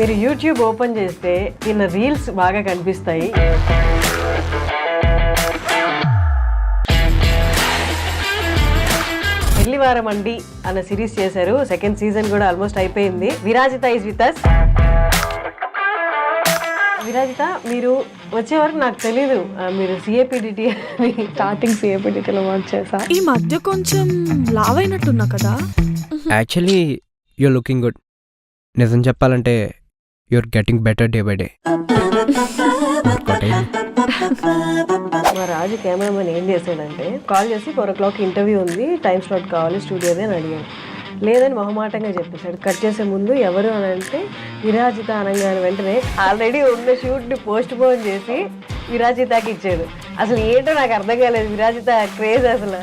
మీరు YouTube open చేస్తే ఈయన రీల్స్ బాగా కనిపిస్తాయి. పెళ్లివారం అండి అన్న సిరీస్ చేశారు. సెకండ్ సీజన్ కూడా ఆల్మోస్ట్ అయిపోయింది. Virajitha is with us. Virajitha, మీరు వచ్చే వరకు నాకు తెలీదు మీరు సిఏపిడిటి అని. స్టార్టింగ్ సిఏపిడిటిలో వర్క్ చేసా. ఈ మధ్య కొంచెం లావ్ అయినట్టున్నా కదా. Actually your looking good. నిజం చెప్పాలంటే you're getting better day by day. మా రాజు కెమెరామెన్ ఏం చేశాడంటే కాల్ చేసి 4 o'clock ఇంటర్వ్యూ ఉంది, టైం స్లాట్ కావాలి స్టూడియోదే అని అడిగాను. లేదని మొహమాటంగా చెప్పేశాడు. కట్ చేసే ముందు ఎవరు అని అంటే విరాజిత అనగానే వెంటనే ఆల్రెడీ ఉన్న షూట్ని పోస్ట్ పోన్ చేసి విరాజితకి ఇచ్చాడు. అసలు ఏంటో నాకు అర్థం కాలేదు. విరాజిత క్రేజ్ అసలు.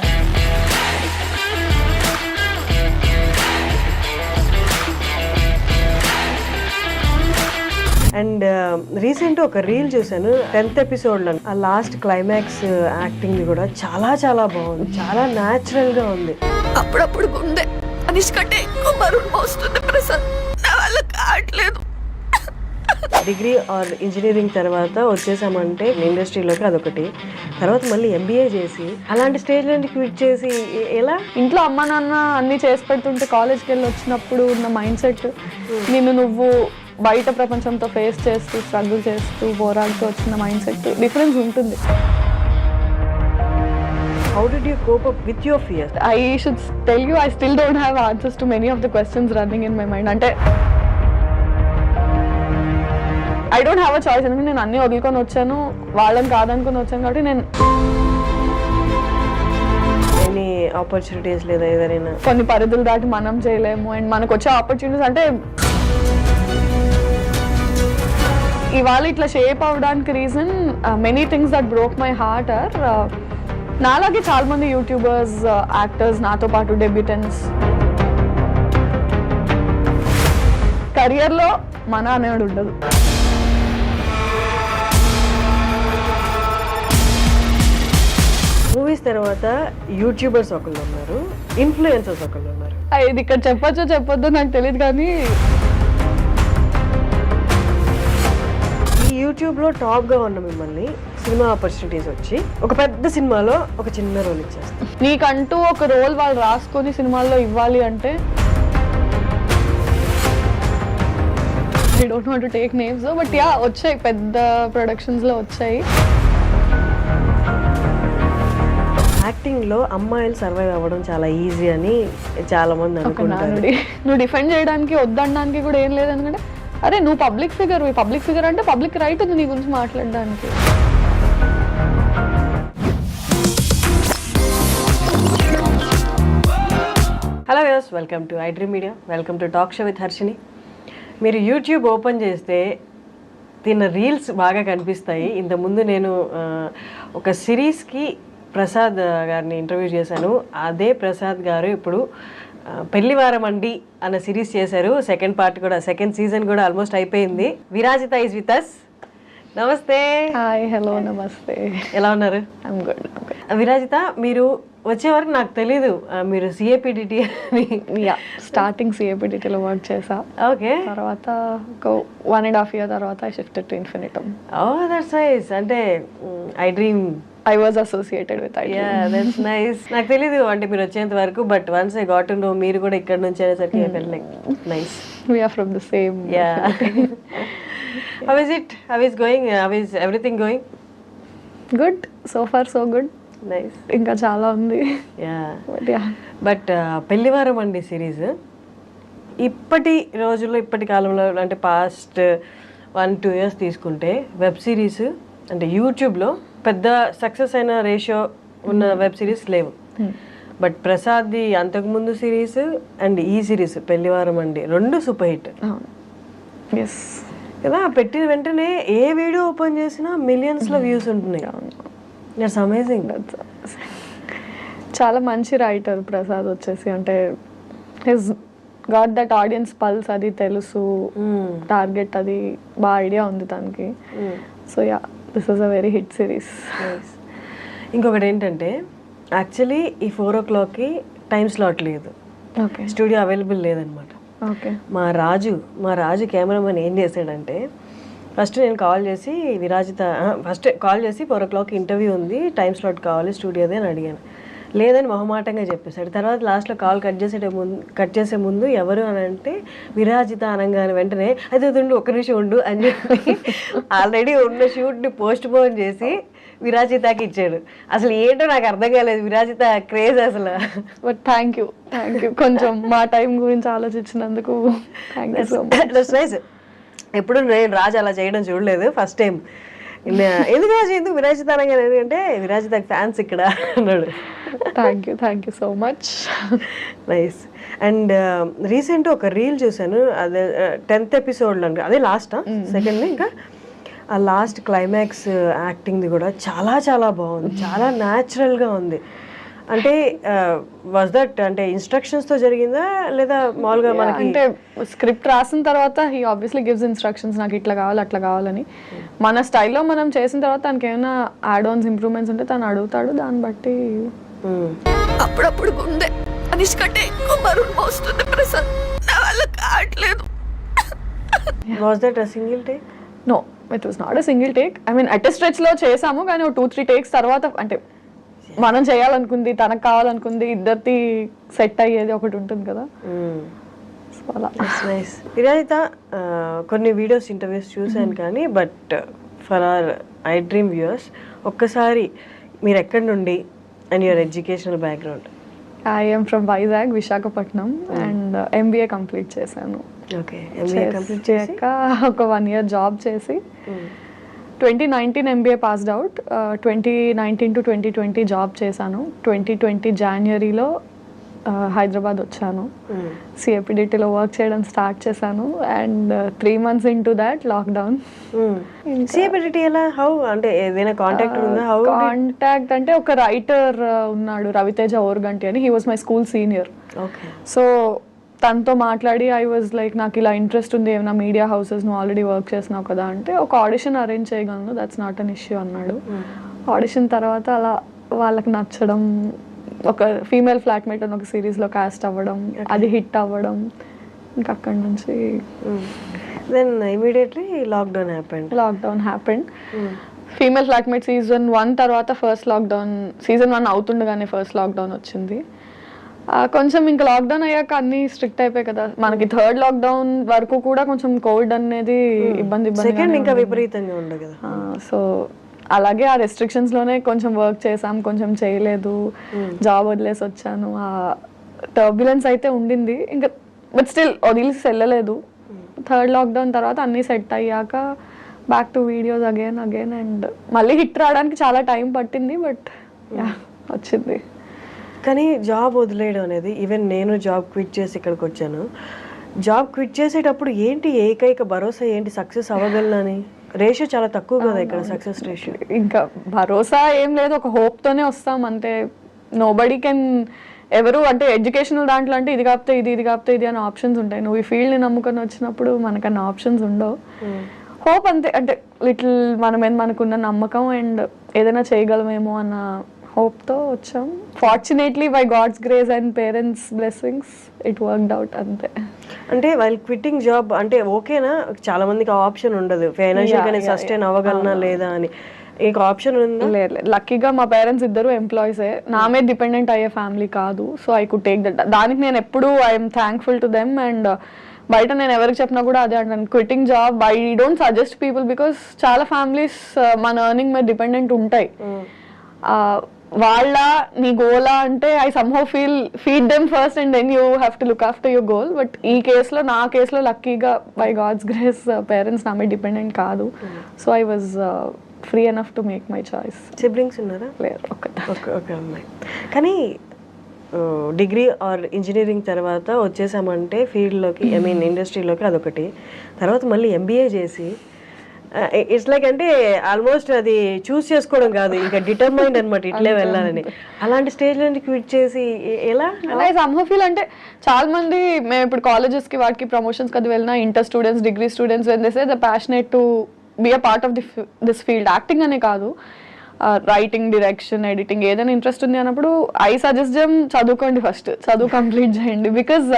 అండ్ రీసెంట్ ఒక రీల్ చూసాను 10th ఎపిసోడ్లో. ఆ లాస్ట్ క్లైమాక్స్ యాక్టింగ్ కూడా చాలా చాలా బాగుంది. చాలా న్యాచురల్ గా ఉంది. అప్పుడప్పుడు గుండె అనిష్కంటే ఎక్కువ బరువు మోస్తుంది ప్రసాద్. నా వల్ల కావట్లేదు. డిగ్రీ ఆర్ ఇంజనీరింగ్ తర్వాత వచ్చేసామంటే ఇండస్ట్రీలోకి అదొకటి. తర్వాత మళ్ళీ ఎంబీఏ చేసి అలాంటి స్టేజ్ నుండి క్విట్ చేసి ఎలా? ఇంట్లో అమ్మ నాన్న అన్ని చేసి పెడుతుంటే కాలేజ్కి వెళ్ళి వచ్చినప్పుడు ఉన్న మైండ్ సెట్, నువ్వు బయట ప్రపంచంతో ఫేస్ చేస్తూ స్ట్రగుల్ చేస్తూ పోరాడుతూ వచ్చిన మైండ్ సెట్ డిఫరెన్స్ ఉంటుంది. How did you cope up with your fears? I should tell you, I still don't have answers to many of the questions running in my mind. అంటే I don't have a choice. ఎందుకంటే నేను అన్నీ వదులుకొని వచ్చాను, వాళ్ళని కాదనుకొని వచ్చాను. కాబట్టి నేను ఎనీ ఆపర్చునిటీస్ లేదా ఏదైనా కొన్ని పరిధులు దాటి మనం చేయలేము. అండ్ మనకు వచ్చే ఆపర్చునిటీస్ అంటే ఇవాళ ఇట్లా షేప్ అవ్వడానికి reason many things that broke my heart or నాలాగే చాలా మంది యూట్యూబర్స్, యాక్టర్స్, నాతో పాటు డెబ్యూటెంట్స్ కెరియర్లో మన అనేవాడు ఉండదు. మూవీస్ తర్వాత యూట్యూబర్స్ ఒకళ్ళు ఉన్నారు, ఇన్ఫ్లుయెన్సర్స్ ఒకళ్ళు ఉన్నారు. ఇది ఇక్కడ చెప్పొచ్చో చెప్పొద్దో నాకు తెలియదు, కానీ ఈ యూట్యూబ్లో టాప్గా ఉన్న మిమ్మల్ని సినిమా ఆపర్చునిటీస్ వచ్చి ఒక పెద్ద సినిమాలో ఒక చిన్న రోల్ ఇచ్చేస్తారు. నీకంటూ ఒక రోల్ వాళ్ళు రాసుకొని సినిమాల్లో ఇవ్వాలి అంటే I don't want to take names, but yeah వచ్చాయి, పెద్ద ప్రొడక్షన్స్లో వచ్చాయి. యాక్టింగ్లో అమ్మాయిలు సర్వైవ్ అవ్వడం చాలా ఈజీ అని చాలా మంది అనుకుంటారు. నువ్వు డిఫెండ్ చేయడానికి వద్దనడానికి కూడా ఏం లేదు. ఎందుకంటే అరే నువ్వు పబ్లిక్ ఫిగర్ అంటే పబ్లిక్ రైట్ ఉంది నీ గురించి మాట్లాడడానికి. Hello viewers, welcome to iDream media, welcome to talk show with Harshini. మీరు యూట్యూబ్ ఓపెన్ చేస్తే దీని రీల్స్ బాగా కనిపిస్తాయి. ఇంతకుముందు నేను ఒక సిరీస్కి ప్రసాద్ గారిని ఇంటర్వ్యూ చేశాను. అదే ప్రసాద్ గారు ఇప్పుడు పెళ్లివారం అండి అన్న సిరీస్ చేశారు. సెకండ్ పార్ట్ కూడా, సెకండ్ సీజన్ కూడా ఆల్మోస్ట్ అయిపోయింది. Virajitha is with us. నమస్తే. హాయ్, హలో, నమస్తే. ఎలా ఉన్నారు? I'm good. విరాజిత, మీరు వచ్చే వరకు నాకు తెలీదు మీరు సిఏపిడిటి అని. స్టార్టింగ్ సిఏపిడిటిలో వర్క్ చేసా. ఓకే. తర్వాత ఒక 1.5 year తర్వాత I shifted to Infinitum. Oh that's nice. అంటే iDream I was associated with iDream. Yeah, that's nice. నాకు తెలీదు అంటే మీరు వచ్చేంత వరకు, but once I got to know మీరు కూడా ఇక్కడ నుంచి అనేసరికి I felt like nice. We are from the same. Yeah. How is it? How is going? How is everything going? Good. So far so good. Nice. ఇంకా చాలా ఉంది. Yeah. But yeah. But పెళ్లివారం అండి series ఇప్పటి రోజుల్లో, ఇప్పటి కాలంలో అంటే past 1-2 years తీసుకుంటే వెబ్ సిరీస్ అంటే యూట్యూబ్లో పెద్ద సక్సెస్ అయిన రేషియో ఉన్న వెబ్ సిరీస్ లేవు. బట్ ప్రసాద్ది అంతకుముందు సిరీస్ అండ్ ఈ సిరీస్ పెళ్లివారం అండి రెండు సూపర్ హిట్. ఎస్ కదా. పెట్టిన వెంటనే ఏ వీడియో ఓపెన్ చేసినా మిలియన్స్లో వ్యూస్ ఉంటున్నాయి. It's amazing. చాలా మంచి రైటర్ ప్రసాద్ వచ్చేసి. అంటే his got that audience pulse, అది తెలుసు, టార్గెట్ అది బాగా ఐడియా ఉంది తనకి. So yeah, this is a very hit series. ఇంకొకటి ఏంటంటే యాక్చువల్లీ ఈ 4 o'clockకి టైం స్లాట్ లేదు, స్టూడియో అవైలబుల్ లేదనమాట. ఓకే. మా రాజు కెమెరామెన్ ఏం చేశాడంటే, ఫస్ట్ నేను కాల్ చేసి ఫస్ట్ కాల్ చేసి 4 o'clock ఇంటర్వ్యూ ఉంది, టైం స్లాట్ కావాలి స్టూడియోదే అని అడిగాను. లేదని మొహమాటంగా చెప్పేశాడు. తర్వాత లాస్ట్లో కాల్ కట్ చేసే ముందు ఎవరు అని అంటే విరాజిత అనగానే వెంటనే అది ఉండు, ఒక్క నిమిషం ఉండు అని చెప్పి ఆల్రెడీ ఉన్న షూట్ని పోస్ట్ పోన్ చేసి విరాజితకి ఇచ్చాడు. అసలు ఏంటో నాకు అర్థం కాలేదు, విరాజిత క్రేజ్ అసలు. బట్ థ్యాంక్ యూ కొంచెం మా టైం గురించి ఆలోచించినందుకు thank you so much. Nice. ఎప్పుడు నేను రాజు అలా చేయడం చూడలేదు, ఫస్ట్ టైం. ఎందుకు రాజు ఎందుకు విరాజిత అనగానే, ఎందుకంటే విరాజితకి ఫ్యాన్స్ ఇక్కడ అన్నాడు. Thank you so much. Nice. And recent ఒక రీల్ చూసాను, అదే 10th ఎపిసోడ్లో, అదే లాస్ట్ సెకండ్, ఇంకా ఆ లాస్ట్ క్లైమాక్స్ యాక్టింగ్ది కూడా చాలా చాలా బాగుంది, చాలా న్యాచురల్గా ఉంది. అంటే వాజ్ దట్ అంటే ఇన్స్ట్రక్షన్స్తో జరిగిందా లేదా మామూలుగా మనకి? అంటే స్క్రిప్ట్ రాసిన తర్వాత హీ ఆబ్వియస్లీ గివ్స్ ఇన్స్ట్రక్షన్స్, నాకు ఇట్లా కావాలి అట్లా కావాలని. మన స్టైల్లో మనం చేసిన తర్వాత తనకి ఏమైనా యాడ్ ఆన్స్ ఇంప్రూవ్మెంట్స్ ఉంటే తను అడుగుతాడు, దాన్ని బట్టి. అప్పుడప్పుడు గుండె అనిష్ కంటే ఎక్కువ బరువు మోస్తుంది ప్రసాద్, నా వల్ల కావట్లేదు. Was that a single take? No, it was not a single take. I mean at a స్ట్రెచ్లో చేసాము, కానీ ఒక 2-3 takes తర్వాత అంటే మనం చేయాలనుకుంది, తనకు కావాలనుకుంది, ఇద్దరిది సెట్ అయ్యేది ఒకటి ఉంటుంది కదా. సో అలా. నైస్. విరాజిత కొన్ని వీడియోస్ ఇంటర్వ్యూస్ చూశాను కానీ, but for hour I dream viewers ఒక్కసారి మీరు ఎక్కడి నుండి and your educational background? I'm from Vizag, Visakhapatnam, and MBA complete చేశాను. ఓకే. MBA కంప్లీట్ చేశాక ఒక 1 year జాబ్ చేసి 2019 MBA passed out. 2019 to 2020 job చేశాను. 2020 Januaryలో హైదరాబాద్ వచ్చాను. CAPDTలో వర్క్ చేయడం స్టార్ట్ చేశాను. And 3 months into that lockdown. CAPDT ఎలా? హౌ అంటే ఏదైనా కాంటాక్ట్ ఉందా? హౌ కాంటాక్ట్ అంటే ఒక రైటర్ ఉన్నాడు, రవితేజ ఓర్గంటి అని. He was my school senior. Okay. So తనతో మాట్లాడి ఐ వాజ్ లైక్, నాకు ఇలా ఇంట్రెస్ట్ ఉంది, ఏమైనా మీడియా హౌసెస్ నువ్వు ఆల్రెడీ వర్క్ చేసినావు కదా అంటే, ఒక ఆడిషన్ అరేంజ్ చేయగలను, దట్స్ నాట్ అన్ ఇష్యూ అన్నాడు. ఆడిషన్ తర్వాత అలా వాళ్ళకి నచ్చడం, ఒక ఫీమేల్ ఫ్లాట్మేట్ అని ఒక సిరీస్లో కాస్ట్ అవ్వడం, అది హిట్ అవ్వడం, ఇంకా అక్కడి నుంచి then immediately lockdown happened. Female flatmate season 1 తర్వాత ఫస్ట్ లాక్డౌన్, సీజన్ 1 అవుతుండగానే ఫస్ట్ లాక్డౌన్ వచ్చింది. కొంచెం ఇంకా లాక్డౌన్ అయ్యాక అన్ని స్ట్రిక్ట్ అయిపోయాయి కదా మనకి. 3rd లాక్డౌన్ వరకు కూడా కొంచెం కోవిడ్ అనేది ఇబ్బంది ఇంకా విపరీతంగా ఉండదు కదా. సో అలాగే ఆ రెస్ట్రిక్షన్స్ లోనే కొంచెం వర్క్ చేసాం, కొంచెం చేయలేదు, జాబ్ వదిలేసి వచ్చాను. ఆ టర్బ్యులెన్స్ అయితే ఉండింది ఇంకా, బట్ స్టిల్ వదిలేసి వెళ్ళలేదు. 3rd లాక్డౌన్ తర్వాత అన్ని సెట్ అయ్యాక back to videos again and మళ్ళీ హిట్ రావడానికి చాలా టైం పట్టింది, బట్ వచ్చింది. కానీ జాబ్ వదిలేయడం అనేది, ఈవెన్ నేను జాబ్ క్విట్ చేసి ఇక్కడికి వచ్చాను, జాబ్ క్విట్ చేసేటప్పుడు ఏంటి ఏకైక భరోసా ఏంటి, సక్సెస్ అవ్వగలనని? రేషియో చాలా తక్కువ కదా ఇక్కడ, సక్సెస్ రేషియో. ఇంకా భరోసా ఏం లేదు, ఒక హోప్తోనే వస్తాం అంతే. నోబడీ కెన్ ఎవరు అంటే ఎడ్యుకేషనల్ దాంట్లో అంటే ఇది కాకపోతే ఇది కాకపోతే ఇది అని ఆప్షన్స్ ఉంటాయి. నువ్వు ఈ ఫీల్డ్ని నమ్ముకొని వచ్చినప్పుడు మనకన్నా ఆప్షన్స్ ఉండవు. హోప్ అంతే, అంటే లిటిల్ మనకున్న నమ్మకం అండ్ ఏదైనా చేయగలమేమో అన్న హోప్తో వచ్చాం. Fortunately by God's grace and parents blessings it worked out అంతే. అంటే వాళ్ళు క్విట్టింగ్ జాబ్ అంటే ఓకేనా? చాలా మందికి ఆప్షన్ ఉండదు, ఫైనాన్షియల్ గా సస్టైన్ అవ్వగలనా లేదా అని. మీకు ఆప్షన్ ఉందా? లేదు. లక్కీగా మా పేరెంట్స్ ఇద్దరు ఎంప్లాయీసే, నా మీద డిపెండెంట్ అయ్యే ఫ్యామిలీ కాదు. So I could take that. దానికి నేను ఎప్పుడు I'm thankful to them. And బయట నేను ఎవరికి చెప్పినా కూడా అదే అంటాను, quitting job I don't suggest people, because చాలా ఫ్యామిలీస్ మన ఎర్నింగ్ మీద డిపెండెంట్ ఉంటాయి. వాళ్ళ నీ గోలా అంటే I somehow feed them first and then you have to look after your goal. But ఈ కేసులో, నా కేసులో లక్కీగా బై గాడ్స్ గ్రేస్ పేరెంట్స్ నా మీద డిపెండెంట్ కాదు. So I was free enough to make my choice. Siblings ఉన్నారా? లేరు, ఒక అమ్మాయి. కానీ డిగ్రీ ఆర్ ఇంజనీరింగ్ తర్వాత వచ్చేసామంటే ఫీల్డ్లోకి, ఐ మీన్ ఇండస్ట్రీలోకి, అదొకటి. తర్వాత మళ్ళీ MBA చేసి ఇట్స్ లైక్ అంటే ఆల్మోస్ట్ అది చూస్ చేసుకోవడం కాదు, ఇంకా డిటర్మైండ్ అనమాట ఇట్లే వెళ్ళాలని. అలాంటి స్టేజ్ నుంచి క్విట్ చేసి ఎలా సమ్హౌ ఫీల్ అంటే, చాలా మంది మేము ఇప్పుడు కాలేజెస్కి వాటికి ప్రమోషన్స్కి అది వెళ్ళినా, inter students, degree students when they say they passionate to be a part of this field. Acting అనే కాదు, రైటింగ్, డైరెక్షన్, ఎడిటింగ్ ఏదైనా ఇంట్రెస్ట్ ఉంది అన్నప్పుడు ఐ సజెస్ట్ దెమ్ చదువుకోండి, ఫస్ట్ చదువు కంప్లీట్ చేయండి. బికాజ్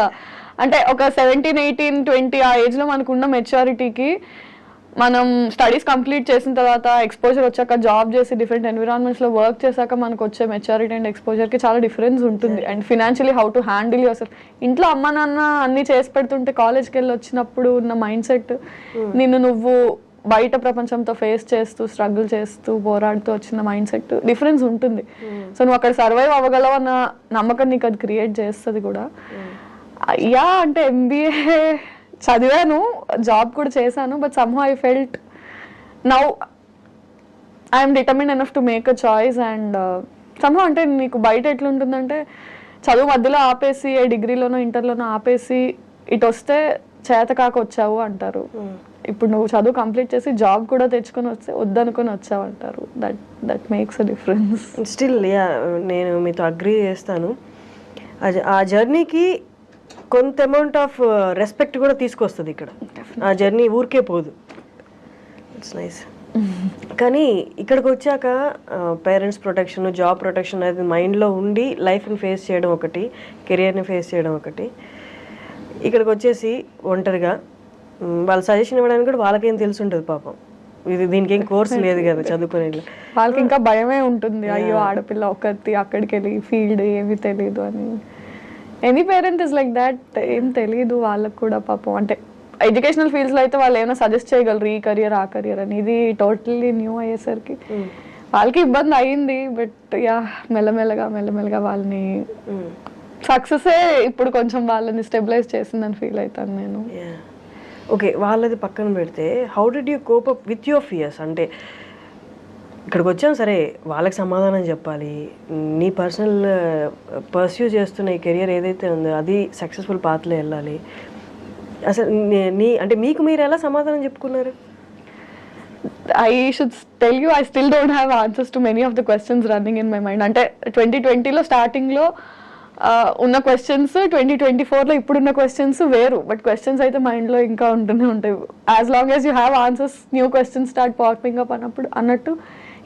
అంటే ఒక 17, 18, 20 ఆ ఏజ్లో మనకున్న మెచ్యూరిటీకి మనం స్టడీస్ కంప్లీట్ చేసిన తర్వాత ఎక్స్పోజర్ వచ్చాక జాబ్ చేసి డిఫరెంట్ ఎన్విరాన్మెంట్స్లో వర్క్ చేశాక మనకు వచ్చే మెచ్యూరిటీ అండ్ ఎక్స్పోజర్కి చాలా డిఫరెన్స్ ఉంటుంది. And financially how to handle your self. ఇంట్లో అమ్మ నాన్న అన్నీ చేసి పెడుతుంటే కాలేజ్కి వెళ్ళి వచ్చినప్పుడు ఉన్న మైండ్ సెట్ నిన్ను నువ్వు బయట ప్రపంచంతో ఫేస్ చేస్తూ స్ట్రగుల్ చేస్తూ పోరాడుతూ వచ్చిన మైండ్ సెట్ డిఫరెన్స్ ఉంటుంది. సో నువ్వు అక్కడ సర్వైవ్ అవ్వగలవు అన్న నమ్మకం నీకు అది క్రియేట్ చేస్తుంది కూడా. యా అంటే MBA చదివాను, జాబ్ కూడా చేశాను, but somehow I felt now I'm determine enough to make a choice. And somehow అంటే నీకు బయట ఎట్లుంటుందంటే చదువు మధ్యలో ఆపేసి డిగ్రీలోనో ఇంటర్లోనో ఆపేసి ఇటు వస్తే చేతకాక వచ్చావు అంటారు. ఇప్పుడు నువ్వు చదువు కంప్లీట్ చేసి జాబ్ కూడా తెచ్చుకొని వస్తే వద్దనుకొని వచ్చావు అంటారు. That makes a difference. Still yeah నేను మీతో అగ్రీ చేస్తాను. ఆ జర్నీకి కొంత అమౌంట్ ఆఫ్ రెస్పెక్ట్ కూడా తీసుకొస్తుంది ఇక్కడ. ఆ జర్నీ ఊరికే పోదు. It's nice. కానీ ఇక్కడికి వచ్చాక పేరెంట్స్ ప్రొటెక్షన్, జాబ్ ప్రొటెక్షన్ అనేది మైండ్లో ఉండి లైఫ్ని ఫేస్ చేయడం ఒకటి, కెరియర్ని ఫేస్ చేయడం ఒకటి. ఇక్కడికి వచ్చేసి ఒంటరిగా వాళ్ళ సజెషన్ ఇవ్వడానికి కూడా వాళ్ళకేం తెలిసి ఉంటుంది పాపం. దీనికి ఏం కోర్స్ లేదు కదా చదువుకునే వాళ్ళకి. ఇంకా భయమే ఉంటుంది, అయ్యో ఆడపిల్ల ఒకటి అక్కడికి వెళ్ళి ఫీల్డ్ ఏమీ తెలియదు అని. Any parent is like that. ఏం తెలియదు వాళ్ళకు కూడా పాపం. అంటే ఎడ్యుకేషనల్ ఫీల్డ్స్లో అయితే వాళ్ళు ఏమైనా సజెస్ట్ చేయగలరు, ఈ కెరియర్ ఆ కెరియర్ అని. ఇది టోటల్లీ న్యూ అయ్యేసరికి వాళ్ళకి ఇబ్బంది అయింది. బట్ యా మెల్లమెల్లగా వాళ్ళని సక్సెసే ఇప్పుడు కొంచెం వాళ్ళని స్టెబిలైజ్ చేసిందని ఫీల్ అవుతాను నేను. ఓకే, వాళ్ళది పక్కన పెడితే how did you cope up with your fears? అంటే ఇక్కడికి వచ్చాం సరే, వాళ్ళకి సమాధానం చెప్పాలి. నీ పర్సనల్ పర్స్యూ చేస్తున్న ఈ కెరియర్ ఏదైతే ఉందో అది సక్సెస్ఫుల్ పాత్లో వెళ్ళాలి. అసలు అంటే మీకు మీరు ఎలా సమాధానం చెప్పుకున్నారు? I should tell you, I still don't have answers to many of the questions running in my mind. అంటే 2020లో స్టార్టింగ్లో ఉన్న క్వశ్చన్స్ 2024లో ఇప్పుడున్న క్వశ్చన్స్ వేరు. బట్ క్వశ్చన్స్ అయితే మైండ్లో ఇంకా ఉంటూనే ఉంటాయి. As long as you have answers, new questions start popping up అన్నట్టు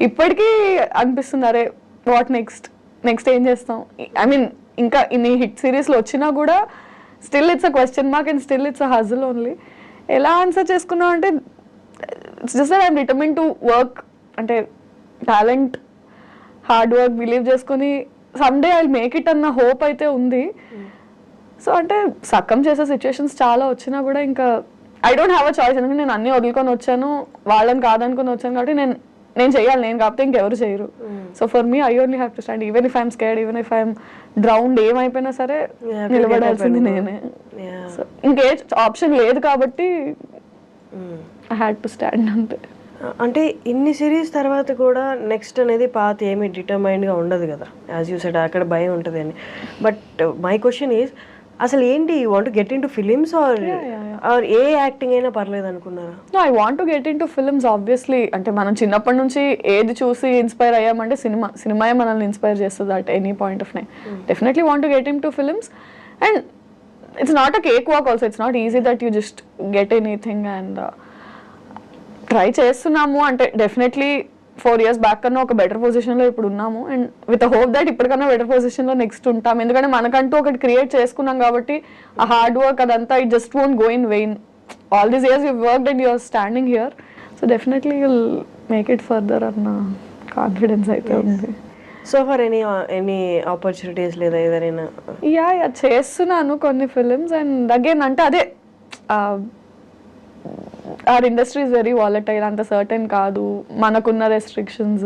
ఇప్పటికీ అనిపిస్తుంది, అరే వాట్ నెక్స్ట్ ఏం చేస్తాం. ఐ మీన్ ఇంకా ఇన్ని హిట్ సిరీస్లో వచ్చినా కూడా still it's a question mark and still it's a హజిల్ only. ఎలా ఆన్సర్ చేసుకున్నాం అంటే it's just that I'm determine to work. అంటే టాలెంట్, హార్డ్ వర్క్ బిలీవ్ చేసుకుని someday I will make it అన్న హోప్ అయితే ఉంది. సో అంటే సక్కం చేసే సిచ్యువేషన్స్ చాలా వచ్చినా కూడా ఇంకా I don't have a choice. ఎందుకంటే నేను అన్నీ వదులుకొని వచ్చాను, వాళ్ళని కాదనుకొని వచ్చాను కాబట్టి నేను చేయాలి. నేను కాకపోతే ఇంకెవరు చేయరు. So for me I only have to stand. Even if I'm scared, even if I'm drowned, ఏమైపోయినా సరే నిలబడాల్సింది నేనే. సో ఇంకే ఆప్షన్ లేదు కాబట్టి ఐ హ్యాడ్ టు స్టాండ్ అంతే. అంటే ఇన్ని సిరీస్ తర్వాత కూడా నెక్స్ట్ అనేది పాత ఏమి డిటర్మైన్డ్గా ఉండదు కదా, యాజ్ యూ సెడ్ అక్కడ భయం ఉంటుంది అని. బట్ మై క్వశ్చన్ ఈజ్, అసలు ఏంటి, you want get into films or ఏ యాక్టింగ్ అయినా పర్లేదు అనుకున్నారా? No, I want to get into films obviously. అంటే మనం చిన్నప్పటి నుంచి ఏది చూసి ఇన్స్పైర్ అయ్యామంటే సినిమాయే మనల్ని ఇన్స్పైర్ చేస్తుంది at any point of time. Definitely want to get into films. And it's not a cake walk also. It's not easy that you just get anything. And try చేస్తున్నాము. అంటే definitely 4 years back కన్నా ఒక better పొజిషన్లో ఇప్పుడు ఉన్నాము. And with hope that ఇప్పటికన్నా better పొజిషన్లో next ఉంటాం. ఎందుకంటే మనకంటూ ఒకటి క్రియేట్ చేసుకున్నాం కాబట్టి ఆ హార్డ్ వర్క్ అదంతా it just won't go in vain. All these years you worked and you're standing here. So definitely you'll make it further అన్న కాన్ఫిడెన్స్ అయితే ఉంది. సో ఫర్ ఎనీ ఆపర్చునిటీస్ లేదా ఏదైనా? యా చేస్తున్నాను కొన్ని ఫిలిమ్స్. అండ్ అగైన్ అంటే అదే our industry is very volatile. అంత సర్టెన్ కాదు. మనకున్న రెస్ట్రిక్షన్స్,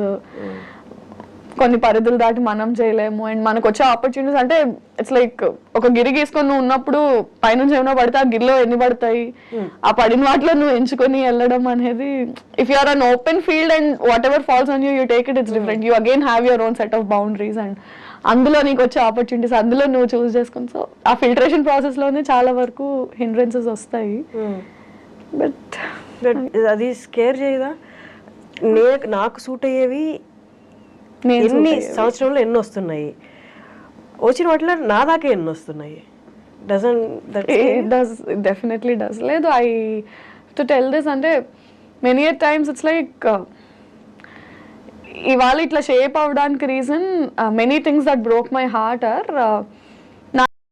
కొన్ని పరిధులు దాటి మనం చేయలేము. అండ్ మనకు వచ్చే ఆపర్చునిటీస్ అంటే ఇట్స్ లైక్ ఒక గిరి గీసుకొని నువ్వు ఉన్నప్పుడు పైనుంచి ఏమైనా పడితే ఆ గిరిలో ఎన్ని పడతాయి, ఆ పడిన వాటిలో నువ్వు ఎంచుకొని వెళ్ళడం అనేది, if you are an open field and whatever falls on you take it, it's different. You again have your own set of boundaries and అందులో నీకు వచ్చే ఆపర్చునిటీస్ అందులో నువ్వు చూస్ చేసుకుని. సో ఆ ఫిల్టరేషన్ ప్రాసెస్లోనే చాలా వరకు హిండ్రెన్సెస్ వస్తాయి. బట్ అది స్కేర్ చేయదా? నాకు సూట్ అయ్యేవి ఎన్ని సంవత్సరంలో ఎన్ని వస్తున్నాయి, వచ్చిన వాటిలో నా దాకా ఎన్ని వస్తున్నాయి? Definitely does. లేదు, ఐ టు టెల్ దిస్ అంటే మెనీ టైమ్స్ ఇట్స్ లైక్ ఇవాళ ఇట్లా షేప్ అవడానికి reason many things that broke my heart are